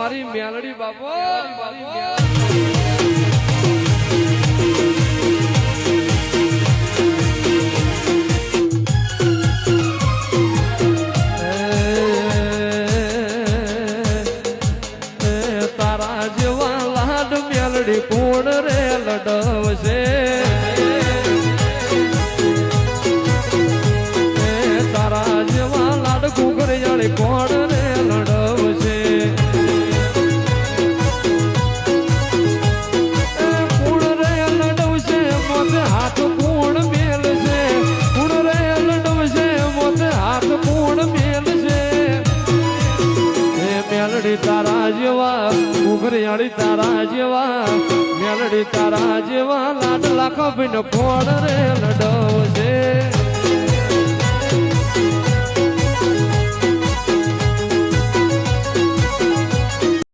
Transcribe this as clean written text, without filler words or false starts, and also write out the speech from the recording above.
મારી મેલડી બાપો તારા જેવા લાડ મેલડી કોણ રે લડવશે તારા જેવા લાડ કુકરિયાળી કોણ રે લડવશે કોણ રે લડવશે મોતે હાથ કોણ મેલશે કોણ રે લડવશે મોતે હાથ કોણ મેલશે મેલડી તારા જેવા કુકરિયાળી તારા જેવા મેલડી તારા જેવા લાડ લાખો બિન કોણ રે લડવશે